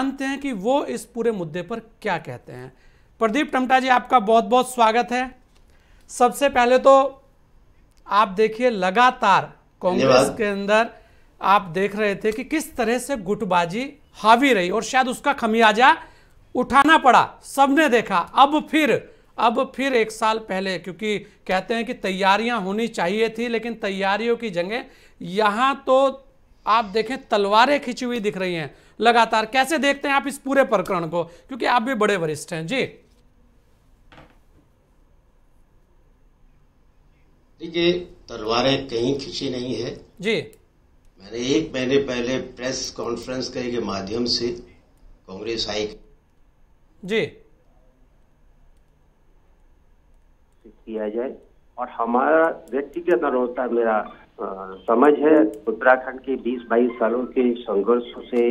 जानते हैं कि वो इस पूरे मुद्दे पर क्या कहते हैं। प्रदीप टमटा जी, आपका बहुत बहुत स्वागत है। सबसे पहले तो आप देखिए, लगातार कांग्रेस के अंदर आप देख रहे थे कि किस तरह से गुटबाजी हावी रही और शायद उसका खमियाजा उठाना पड़ा, सबने देखा। अब फिर एक साल पहले, क्योंकि कहते हैं कि तैयारियां होनी चाहिए थी, लेकिन तैयारियों की जगह यहां तो आप देखें तलवारें खिंची हुई दिख रही हैं लगातार। कैसे देखते हैं आप इस पूरे प्रकरण को, क्योंकि आप भी बड़े वरिष्ठ हैं जी? देखिए, तलवारें कहीं खिंची नहीं है जी। मैंने 1 महीने पहले प्रेस कॉन्फ्रेंस के माध्यम से कांग्रेस हाई जी किया जाए, और हमारा व्यक्तिगत अनुरोध, मेरा समझ है, उत्तराखंड के 20-22 सालों के संघर्षों से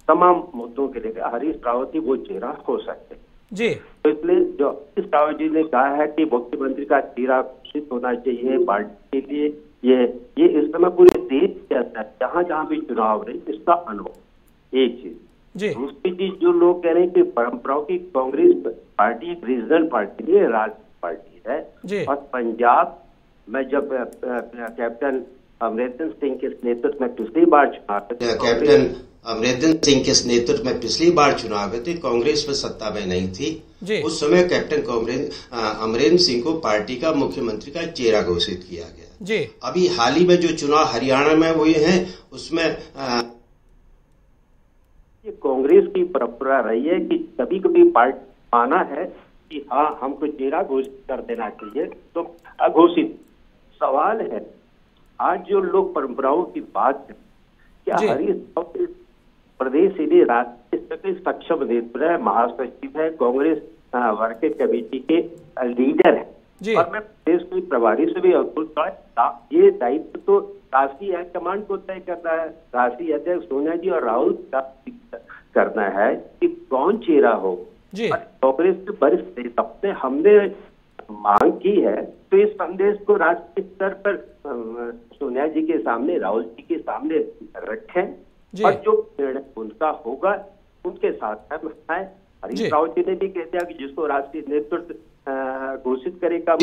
तमाम मुद्दों के लिए हरीश रावत ही वो चेहरा हो सकते जी। तो इसलिए जो हरीश रावत जी ने कहा है कि मुख्यमंत्री का चेहरा घोषित होना चाहिए पार्टी के लिए, ये इस समय पूरे देश के अंदर जहाँ जहाँ भी चुनाव रहे इसका अनुभव। एक चीज। दूसरी चीज, जो लोग कह रहे हैं कि परंपराओं की कांग्रेस पार्टी एक रीजनल पार्टी है, राज्य पार्टी है, और पंजाब में जब कैप्टन अमरिंदर सिंह के नेतृत्व में पिछली बार चुनाव हुए थे, कांग्रेस में सत्ता में नहीं थी। उस समय कैप्टन अमरिंदर सिंह को पार्टी का मुख्यमंत्री का चेहरा घोषित किया गया। अभी हाल ही में जो चुनाव हरियाणा में हुए हैं उसमें कांग्रेस की परंपरा रही है कि कभी कभी पार्टी आना है कि हाँ हमको चेहरा घोषित कर देना चाहिए, तो अघोषित। सवाल है आज जो लोग परंपराओं की बात है, क्या हरीश रावत प्रदेश से राज्य स्तर के सक्षम नेता है, महासचिव है, कांग्रेस वर्किंग कमेटी के लीडर है, और मैं प्रदेश के प्रभारी से भी ये दायित्व तो राष्ट्रीय हाईकमांड को तय करना है, राष्ट्रीय अध्यक्ष सोनिया जी और राहुल का करना है कि कौन चेहरा हो। कांग्रेस के वरिष्ठ नेता से हमने मांग की है, तो इस संदेश को राष्ट्रीय स्तर पर सोनिया जी के सामने, राहुल जी के सामने रखें, और जो निर्णय उनका होगा उनके साथ है। हरीश रावत जी ने भी कह दिया कि जिसको राष्ट्रीय नेतृत्व घोषित करेगा,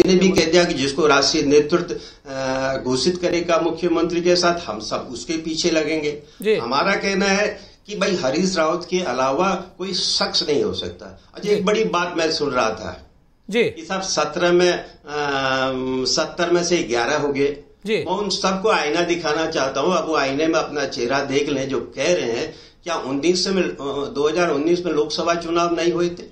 घोषित करेगा मुख्यमंत्री के साथ, हम सब उसके पीछे लगेंगे। हमारा कहना है कि भाई हरीश रावत के अलावा कोई शख्स नहीं हो सकता। अच्छा, एक बड़ी बात मैं सुन रहा था कि सब 17 में से 11 हो गए। मैं उन सबको आईना दिखाना चाहता हूँ। अब वो आईने में अपना चेहरा देख लें। जो कह रहे हैं, क्या 2019 में लोकसभा चुनाव नहीं हुए थे?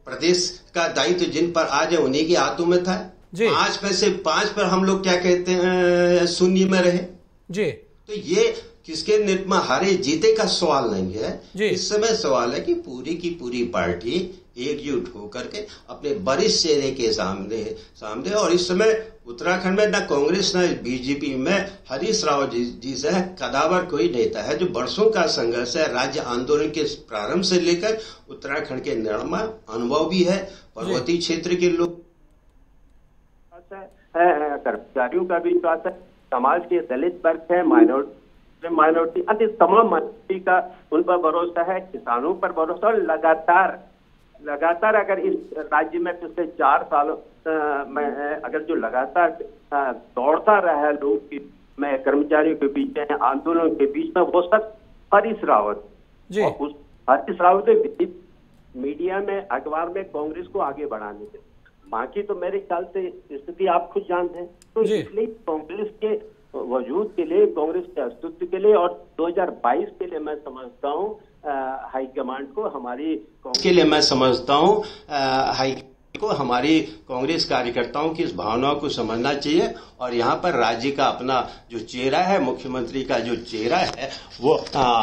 प्रदेश का दायित्व जिन पर आज है उन्हीं के हाथों में था। 5 में से 5 पर हम लोग क्या कहते हैं, शून्य में रहे। तो ये किसके नेतृत्व में हारे जीते का सवाल नहीं है। इस समय सवाल है कि पूरी की पूरी पार्टी एकजुट होकर के अपने वरिष्ठ चेहरे के सामने और इस समय उत्तराखंड में न कांग्रेस न बीजेपी में हरीश रावत जी से कदावर कोई नेता है। जो वर्षों का संघर्ष है, राज्य आंदोलन के प्रारंभ से लेकर उत्तराखंड के निर्माण अनुभव भी है। पर्वतीय क्षेत्र के लोग कर्मचारियों का भी विश्वास है, समाज के दलित वर्ग है, माइनॉरिटी अन्य तमाम माइनॉरिटी का उन पर भरोसा है, किसानों पर भरोसा। और लगातार अगर इस राज्य में पिछले 4 सालों में अगर जो लगातार दौड़ता रहा है लोग में, कर्मचारियों के बीच में, आंदोलन के बीच में, वो सब हरीश रावत। और उस हरीश रावत ने मीडिया में, अखबार में कांग्रेस को आगे बढ़ाने के, बाकी तो मेरे ख्याल से स्थिति आप खुद जानते हैं। तो इसलिए कांग्रेस के वजूद के लिए, कांग्रेस के अस्तित्व के लिए और 2022 के लिए मैं समझता हूँ हाईकमांड को हमारी हमारी कांग्रेस कार्यकर्ताओं की इस भावनाओं को समझना चाहिए। और यहाँ पर राज्य का अपना जो चेहरा है, मुख्यमंत्री का जो चेहरा है, वो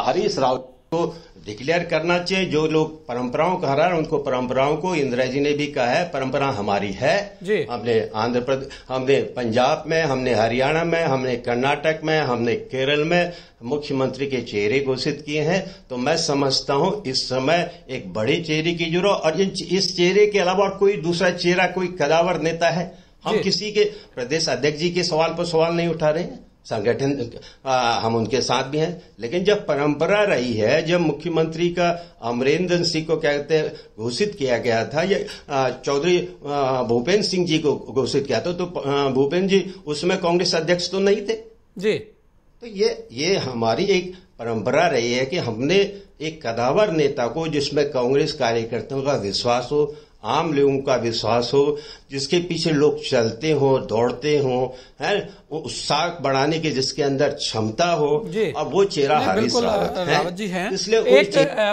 हरीश रावत को डिक्लेयर करना चाहिए। जो लोग परंपराओं का हरा, उनको परंपराओं को, इंदिरा जी ने भी कहा है परंपरा हमारी है। हमने आंध्र प्रदेश, हमने पंजाब में, हमने हरियाणा में, हमने कर्नाटक में, हमने केरल में मुख्यमंत्री के चेहरे घोषित किए हैं। तो मैं समझता हूं इस समय एक बड़े चेहरे की जरूरत, और इस चेहरे के अलावा कोई दूसरा चेहरा, कोई कदावर नेता है? हम किसी के प्रदेश अध्यक्ष जी के सवाल पर सवाल नहीं उठा रहे हैं। संगठन हम उनके साथ भी हैं। लेकिन जब परंपरा रही है, जब मुख्यमंत्री का अमरिंदर सिंह को क्या कहते हैं घोषित किया गया था, ये चौधरी भूपेंद्र सिंह जी को घोषित किया था, तो भूपेंद्र जी उसमें कांग्रेस अध्यक्ष तो नहीं थे जी। तो ये हमारी एक परंपरा रही है कि हमने एक कदावर नेता को, जिसमें कांग्रेस कार्यकर्ताओं का विश्वास हो, आम लोगों का विश्वास हो, जिसके पीछे लोग चलते हो, दौड़ते हो, है उत्साह बढ़ाने की जिसके अंदर क्षमता हो, और वो चेहरा हरीश रावत जी हैं। इसलिए एक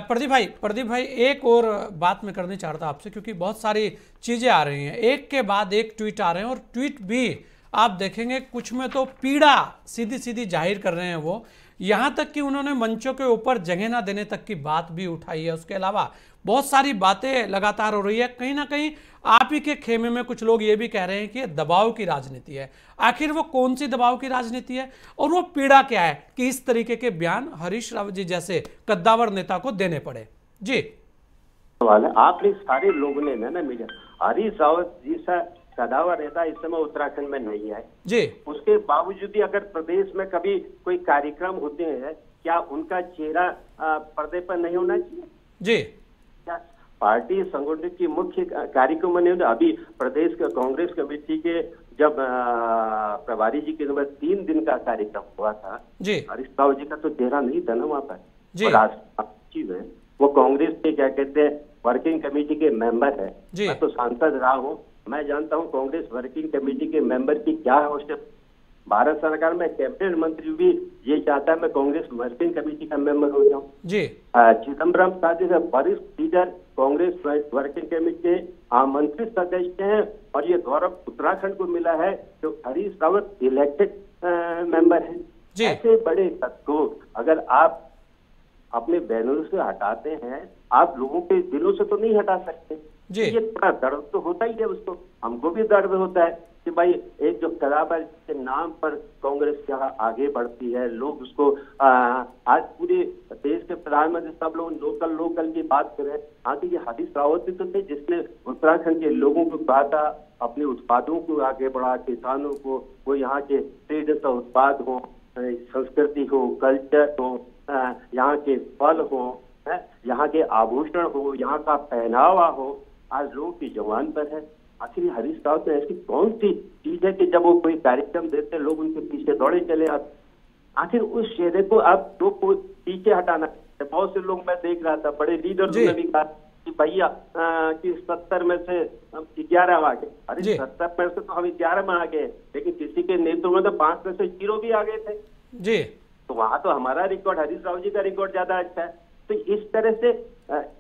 प्रदीप भाई एक और बात मैं करनी चाहता आपसे, क्योंकि बहुत सारी चीजें आ रही हैं, एक के बाद एक ट्वीट आ रहे हैं, और ट्वीट भी आप देखेंगे कुछ में तो पीड़ा सीधी सीधी जाहिर कर रहे हैं वो, यहां तक कि उन्होंने मंचों के ऊपर जगह ना देने तक की बात भी उठाई है। उसके अलावा बहुत सारी बातें लगातार हो रही है। कहीं ना कहीं आप ही के खेमे में कुछ लोग ये भी कह रहे हैं कि दबाव की राजनीति है। आखिर वो कौन सी दबाव की राजनीति है और वो पीड़ा क्या है कि इस तरीके के बयान हरीश रावत जी जैसे कद्दावर नेता को देने पड़े? जी सवाल है, आपने सारे लोगों ने ना मीडिया, हरीश रावत जी सा कदावर नेता इस समय उत्तराखंड में नहीं है जी। उसके बावजूद भी अगर प्रदेश में कभी कोई कार्यक्रम होते हैं, क्या उनका चेहरा पर्दे पर नहीं होना चाहिए? जी। क्या पार्टी संगठन की मुख्य कार्यक्रम नहीं होता? अभी प्रदेश के कांग्रेस कमेटी के जब प्रभारी जी के नंबर 3 दिन का कार्यक्रम हुआ था जी, हरीश रावत जी का तो चेहरा नहीं था ना वहाँ पर जी। चीज है, वो कांग्रेस के क्या कहते हैं वर्किंग कमेटी के मेंबर है। मैं तो सांसद रहा हूँ, मैं जानता हूँ कांग्रेस वर्किंग कमेटी के मेंबर की क्या है। भारत सरकार में कैबिनेट मंत्री भी ये चाहता है मैं कांग्रेस वर्किंग कमेटी का मेंबर हो जाऊं जी। चिदम्बरम साथ ही वरिष्ठ लीडर कांग्रेस वर्किंग कमेटी के आमंत्रित सदस्य हैं, और ये गौरव उत्तराखंड को मिला है जो हरीश रावत इलेक्टेड मेंबर है। ऐसे बड़े पद को अगर आप अपने बैनर से हटाते हैं, आप लोगों के दिलों से तो नहीं हटा सकते। ये थोड़ा दर्द तो होता ही है, उसको हमको भी दर्द होता है कि भाई एक जो कदावर के नाम पर कांग्रेस यहाँ आगे बढ़ती है, लोग उसको आज पूरे देश के प्रधानमंत्री सब लोग लोकल की बात करें। हाँ तो ये हरीश रावत तो थे जिसने उत्तराखंड के लोगों को कहा था अपने उत्पादों को आगे बढ़ा, किसानों को, वो यहाँ के ट्रेड उत्पाद हो, संस्कृति हो, कल्चर हो, यहाँ के फल हो, यहाँ के आभूषण हो, यहाँ का पहनावा हो, आज लोगों की जुबान पर है। आखिर हरीश रावत में ऐसी कौन सी चीज है कि जब वो कोई कार्यक्रम देते लोग उनके पीछे दौड़े चले आते? आखिर उस चेहरे को आप लोग को पीछे हटाना है। बहुत से लोग मैं देख रहा था, बड़े लीडर ने भी कहा कि भैया कि 70 में से 11 आ गए। अरे 70 में से तो हम 11 में आ गए, लेकिन किसी के नेतृत्व में तो 5 में से 0 भी आ गए थे जी। तो वहां तो हमारा रिकॉर्ड, हरीश रावत जी का रिकॉर्ड ज्यादा अच्छा है। तो इस तरह से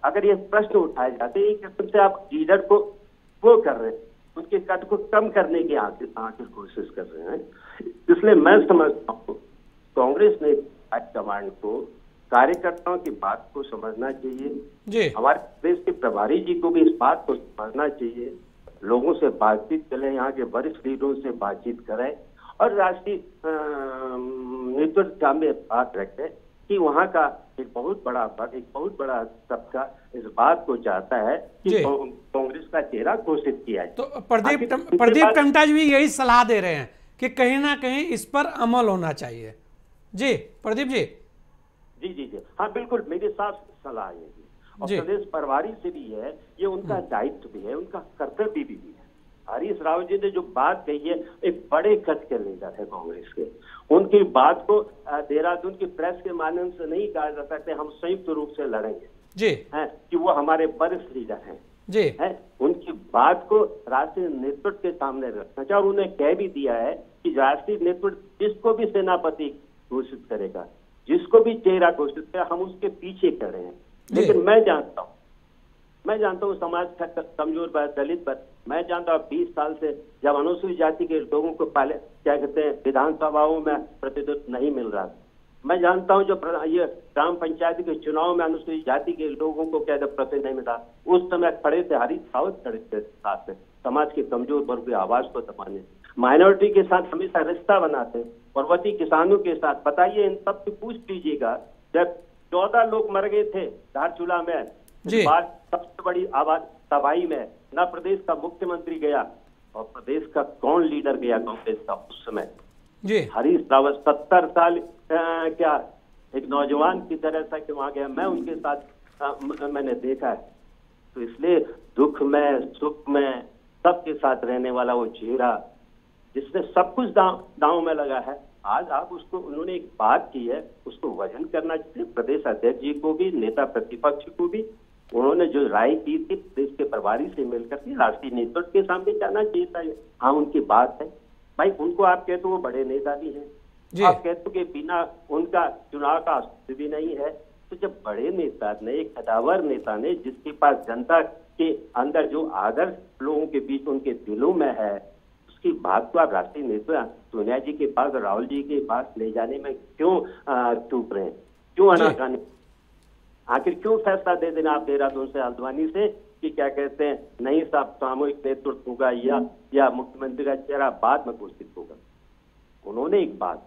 अगर ये प्रश्न उठाए जाते हैं, एक किस्म से आप लीडर को वो कर रहे हैं, उसके कद को कम करने की आखिर कोशिश कर रहे हैं। इसलिए मैं समझता हूँ कांग्रेस ने हाईकमांड को कार्यकर्ताओं की बात को समझना चाहिए। हमारे प्रदेश के प्रभारी जी को भी इस बात को समझना चाहिए, लोगों से बातचीत करें, यहाँ के वरिष्ठ लीडरों से बातचीत करें, और राष्ट्रीय नेतृत्व सामने बात रखें कि वहाँ का एक बहुत बड़ा तबका इस बात को चाहता है कि कांग्रेस का चेहरा घोषित किया जाए। तो प्रदीप टमटा जी भी यही सलाह दे रहे हैं कि कहीं ना कहीं इस पर अमल होना चाहिए। जी प्रदीप जी। जी हाँ बिल्कुल, मेरी साफ सलाह है और प्रदेश प्रभारी से भी है, ये उनका दायित्व भी है, उनका कर्तव्य भी है। हरीश रावत जी ने जो बात कही है, एक बड़े कद के लीडर है कांग्रेस के, उनकी बात को देहरादून की प्रेस के माध्यम से नहीं कहा जा सकता हम संयुक्त रूप से लड़ेंगे जी, है कि वो हमारे वरिष्ठ लीडर हैं जी, है उनकी बात को राष्ट्रीय नेतृत्व के सामने रखना चाहिए। और उन्हें कह भी दिया है कि राष्ट्रीय नेतृत्व जिसको भी सेनापति घोषित करेगा, जिसको भी चेहरा घोषित करेगा, हम उसके पीछे खड़े हैं। लेकिन मैं जानता हूँ समाज का कमजोर वर्ग, दलित वर्ग, मैं जानता हूँ 20 साल से जब अनुसूचित जाति के लोगों को पहले क्या कहते हैं विधानसभाओं में प्रतिनिधित्व नहीं मिल रहा, मैं जानता हूँ जो ये ग्राम पंचायत के चुनाव में अनुसूचित जाति के लोगों को क्या प्रतिनिधित्व नहीं मिला, उस समय खड़े थे हरीश रावत, खड़े थे साथ में समाज के कमजोर वर्ग की आवाज को दबाने, माइनॉरिटी के साथ हमेशा रिश्ता बनाते, पर्वतीय किसानों के साथ। बताइए इन सब से पूछ लीजिएगा, जब 14 लोग मर गए थे धारचूला में, बाद सबसे बड़ी आवाज तबाही में न प्रदेश का मुख्यमंत्री गया और प्रदेश का कौन लीडर गया कांग्रेस का उस समय? जी। हरीश रावत 70 साल क्या एक नौजवान की तरह से कि वहां गया, मैं उनके साथ मैंने देखा है। तो इसलिए दुख में सुख में सबके साथ रहने वाला वो चेहरा जिसने सब कुछ दांव में लगा है, आज आप उसको, उन्होंने एक बात की है, उसको वजन करना चाहिए। प्रदेश अध्यक्ष जी को भी, नेता प्रतिपक्ष को भी, उन्होंने जो राय की थी प्रदेश के प्रभारी से मिलकर के राष्ट्रीय नेतृत्व के सामने जाना चाहिए था। हाँ, उनकी बात है भाई, उनको आप कहते हो वो बड़े नेता भी हैं, आप कहते हो कि बिना उनका चुनाव का अस्तित्व भी नहीं है। तो जब बड़े नेता ने, एक कदावर नेता ने, जिसके पास जनता के अंदर जो आदर्श लोगों के बीच उनके दिलों में है, उसकी बात को आप राष्ट्रीय नेता सोनिया जी के पास, राहुल जी के पास ले जाने में क्यों चूक रहे हैं, क्यों आनाकानी, आखिर क्यों फैसला दे देना आप देहरादून से, हल्द्वानी से कि क्या कहते हैं नहीं साहब सामूहिक नेतृत्व होगा या मुख्यमंत्री का चेहरा बाद में घोषित होगा। उन्होंने एक बात,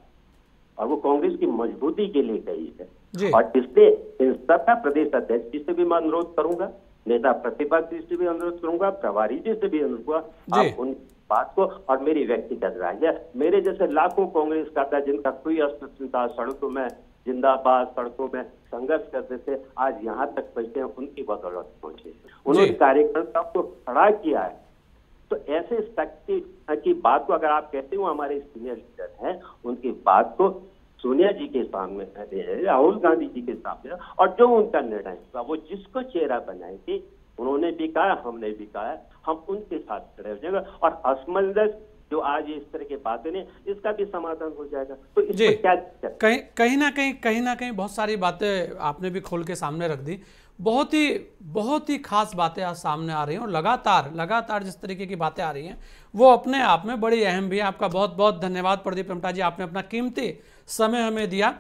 और वो कांग्रेस की मजबूती के लिए कही है, और इसलिए इन सबका प्रदेश अध्यक्ष जी से भी मैं अनुरोध करूंगा, नेता प्रतिपक्ष जी से भी अनुरोध करूंगा, प्रभारी जी से भी अनुरोध करूंगा, आप उन बात को, और मेरी व्यक्तिगत राय है, मेरे जैसे लाखों कांग्रेस कार्यकर्ता जिनका कोई अस्तित्व था, सड़कों में जिंदाबाद, सड़कों में संघर्ष करते थे, आज यहाँ तक पहुंचे हैं, उनकी बदौलत पहुंचे। उन्होंने कार्यकर्ताओं को खड़ा किया है। तो ऐसे शक्ति की बात को अगर आप कहते हो हमारे सीनियर लीडर हैं, उनकी बात को सोनिया जी के सामने, राहुल गांधी जी के सामने, और जो उनका निर्णय होगा, वो जिसको चेहरा बनाएंगे, उन्होंने भी कहा, हमने भी कहा, हम उनके साथ खड़े हो जाएंगे, और असमंजस जो आज इस तरह की बातें नहीं, इसका भी समाधान हो जाएगा। तो इसमें क्या कहीं ना कहीं बहुत सारी बातें आपने भी खोल के सामने रख दी, बहुत ही खास बातें आज सामने आ रही हैं, और लगातार जिस तरीके की बातें आ रही हैं वो अपने आप में बड़ी अहम भी है। आपका बहुत बहुत धन्यवाद प्रदीप टम्टा जी, आपने अपना कीमती समय हमें दिया।